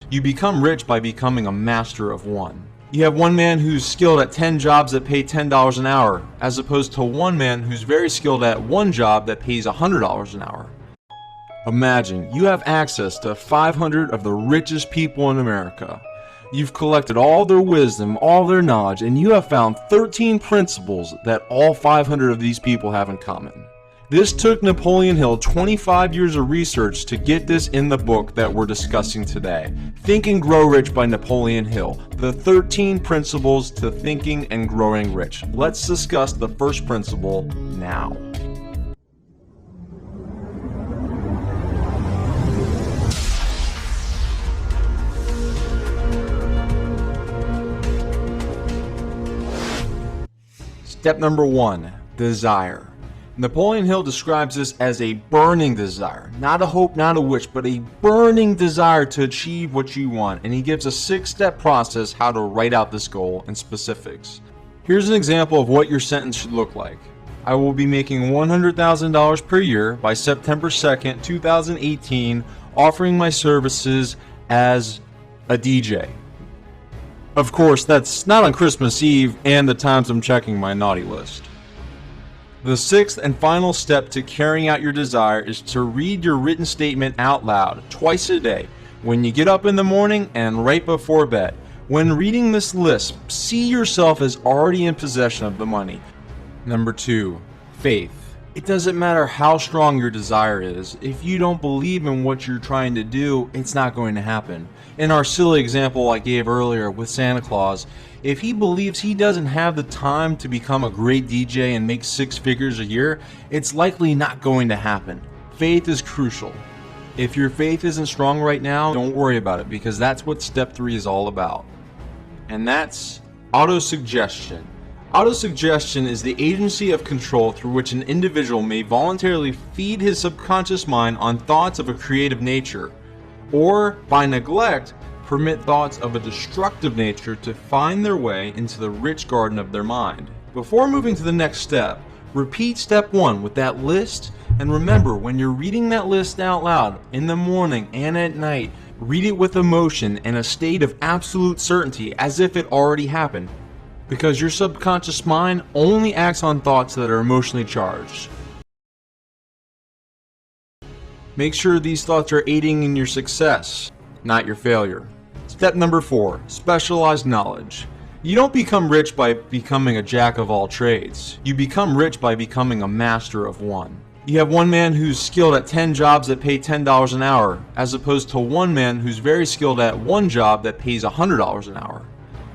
You become rich by becoming a master of one. You have one man who's skilled at 10 jobs that pay $10 an hour, as opposed to one man who's very skilled at one job that pays $100 an hour. Imagine you have access to 500 of the richest people in America. You've collected all their wisdom, all their knowledge, and you have found 13 principles that all 500 of these people have in common. This took Napoleon Hill 25 years of research to get this in the book that we're discussing today, Think and Grow Rich by Napoleon Hill, the 13 principles to thinking and growing rich. Let's discuss the first principle now. Step number 1, desire. Napoleon Hill describes this as a burning desire, not a hope, not a wish, but a burning desire to achieve what you want, and he gives a 6-step process how to write out this goal in specifics. Here's an example of what your sentence should look like. I will be making $100,000 per year by September 2nd, 2018, offering my services as a DJ. Of course, that's not on Christmas Eve and the times I'm checking my naughty list. The 6th and final step to carrying out your desire is to read your written statement out loud twice a day, when you get up in the morning and right before bed. When reading this list, see yourself as already in possession of the money. Number 2, faith. It doesn't matter how strong your desire is, if you don't believe in what you're trying to do, it's not going to happen. In our silly example I gave earlier with Santa Claus, if he believes he doesn't have the time to become a great DJ and make 6 figures a year, it's likely not going to happen. Faith is crucial. If your faith isn't strong right now, don't worry about it, because that's what step 3 is all about. And that's autosuggestion. Autosuggestion is the agency of control through which an individual may voluntarily feed his subconscious mind on thoughts of a creative nature, or, by neglect, permit thoughts of a destructive nature to find their way into the rich garden of their mind. Before moving to the next step, repeat step 1 with that list, and remember, when you're reading that list out loud, in the morning and at night, read it with emotion and a state of absolute certainty as if it already happened. Because your subconscious mind only acts on thoughts that are emotionally charged. Make sure these thoughts are aiding in your success, not your failure. Step number 4, specialized knowledge. You don't become rich by becoming a jack of all trades. You become rich by becoming a master of one. You have one man who's skilled at 10 jobs that pay $10 an hour, as opposed to one man who's very skilled at one job that pays $100 an hour.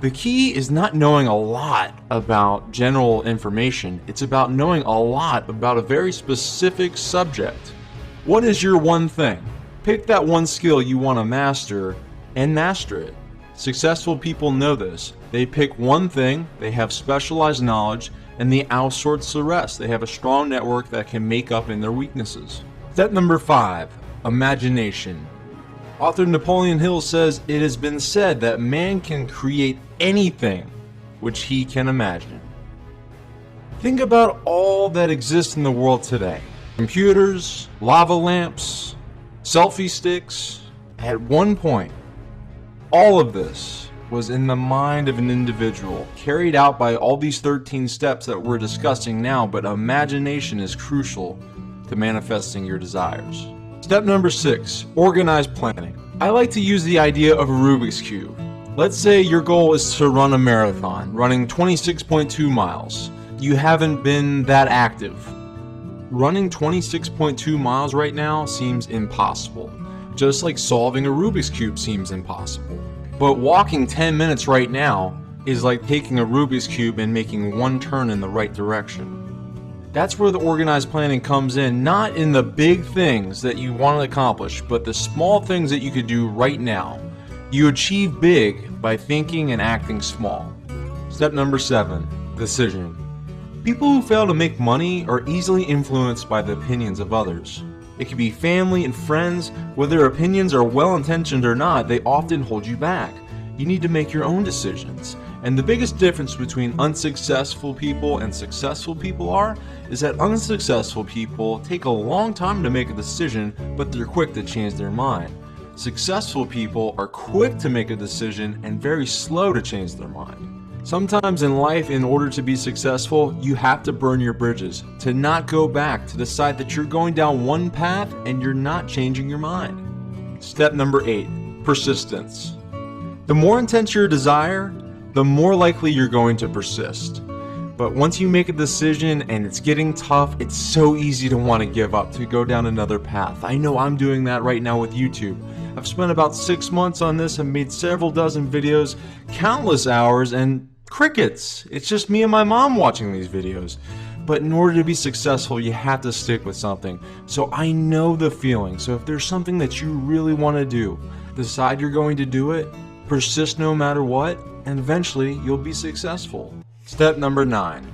The key is not knowing a lot about general information, it's about knowing a lot about a very specific subject. What is your one thing? Pick that one skill you want to master and master it. Successful people know this. They pick one thing, they have specialized knowledge, and they outsource the rest. They have a strong network that can make up in their weaknesses. Step number 5, imagination. Author Napoleon Hill says it has been said that man can create anything which he can imagine. Think about all that exists in the world today. Computers, lava lamps, selfie sticks. At one point, all of this was in the mind of an individual, carried out by all these 13 steps that we're discussing now, but imagination is crucial to manifesting your desires. Step number 6, organized planning. I like to use the idea of a Rubik's Cube. Let's say your goal is to run a marathon, running 26.2 miles. You haven't been that active. Running 26.2 miles right now seems impossible, just like solving a Rubik's Cube seems impossible. But walking 10 minutes right now is like taking a Rubik's Cube and making one turn in the right direction. That's where the organized planning comes in, not in the big things that you want to accomplish, but the small things that you could do right now. You achieve big by thinking and acting small. Step number 7, decision. People who fail to make money are easily influenced by the opinions of others. It could be family and friends. Whether their opinions are well-intentioned or not, they often hold you back. You need to make your own decisions. And the biggest difference between unsuccessful people and successful people is that unsuccessful people take a long time to make a decision, but they're quick to change their mind. Successful people are quick to make a decision and very slow to change their mind. Sometimes in life, in order to be successful, you have to burn your bridges, to not go back, to decide that you're going down one path and you're not changing your mind. Step number 8, persistence. The more intense your desire, the more likely you're going to persist. But once you make a decision and it's getting tough, it's so easy to want to give up, to go down another path. I know I'm doing that right now with YouTube. I've spent about 6 months on this and made several dozen videos, countless hours, and crickets. It's just me and my mom watching these videos. But in order to be successful, you have to stick with something. So I know the feeling. So if there's something that you really want to do, decide you're going to do it, persist no matter what, and eventually you'll be successful. Step number 9,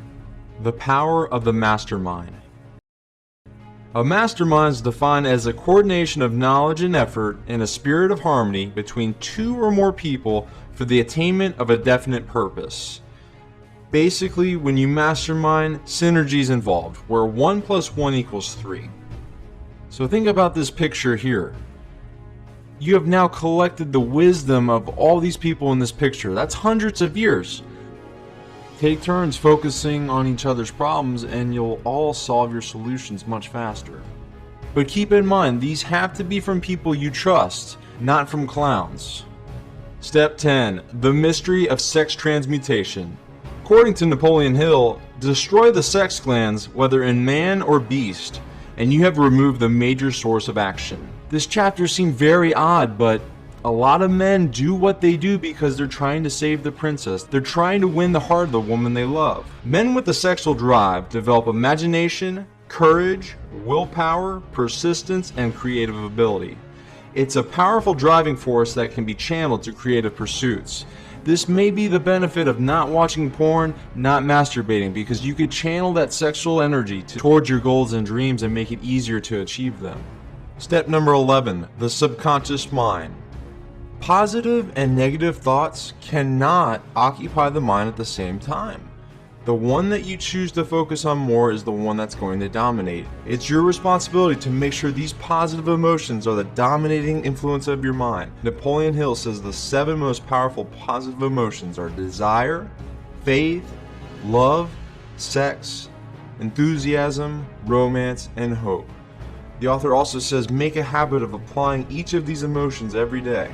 the power of the mastermind. A mastermind is defined as a coordination of knowledge and effort in a spirit of harmony between 2 or more people for the attainment of a definite purpose. Basically, when you mastermind, synergy is involved, where 1 + 1 = 3. So think about this picture here. You have now collected the wisdom of all these people in this picture. That's hundreds of years. Take turns focusing on each other's problems and you'll all solve your solutions much faster. But keep in mind, these have to be from people you trust, not from clowns. Step 10, the mystery of sex transmutation. According to Napoleon Hill, destroy the sex glands, whether in man or beast, and you have removed the major source of action. This chapter seemed very odd, but a lot of men do what they do because they're trying to save the princess. They're trying to win the heart of the woman they love. Men with a sexual drive develop imagination, courage, willpower, persistence, and creative ability. It's a powerful driving force that can be channeled to creative pursuits. This may be the benefit of not watching porn, not masturbating, because you could channel that sexual energy towards your goals and dreams and make it easier to achieve them. Step number 11, the subconscious mind. Positive and negative thoughts cannot occupy the mind at the same time. The one that you choose to focus on more is the one that's going to dominate. It's your responsibility to make sure these positive emotions are the dominating influence of your mind. Napoleon Hill says the 7 most powerful positive emotions are desire, faith, love, sex, enthusiasm, romance, and hope. The author also says make a habit of applying each of these emotions every day.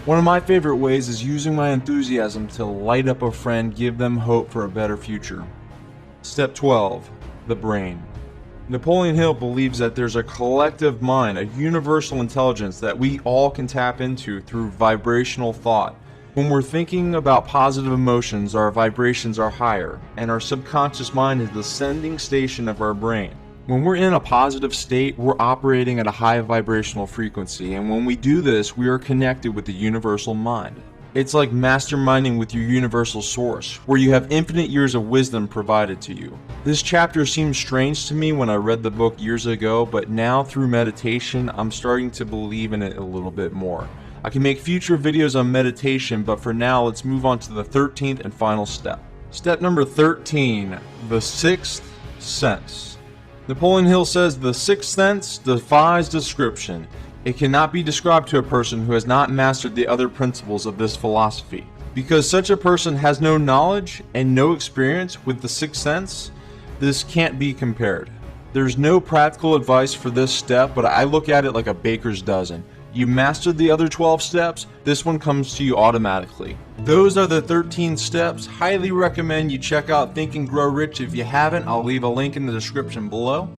One of my favorite ways is using my enthusiasm to light up a friend, give them hope for a better future. Step 12, the brain. Napoleon Hill believes that there's a collective mind, a universal intelligence that we all can tap into through vibrational thought. When we're thinking about positive emotions, our vibrations are higher, and our subconscious mind is the sending station of our brain. When we're in a positive state, we're operating at a high vibrational frequency, and when we do this, we are connected with the universal mind. It's like masterminding with your universal source, where you have infinite years of wisdom provided to you. This chapter seemed strange to me when I read the book years ago, but now through meditation, I'm starting to believe in it a little bit more. I can make future videos on meditation, but for now, let's move on to the 13th and final step. Step number 13, the 6th sense. Napoleon Hill says the 6th sense defies description. It cannot be described to a person who has not mastered the other principles of this philosophy. Because such a person has no knowledge and no experience with the 6th sense, this can't be compared. There's no practical advice for this step, but I look at it like a baker's dozen. You mastered the other 12 steps, this one comes to you automatically. Those are the 13 steps. Highly recommend you check out Think and Grow Rich. If you haven't, I'll leave a link in the description below.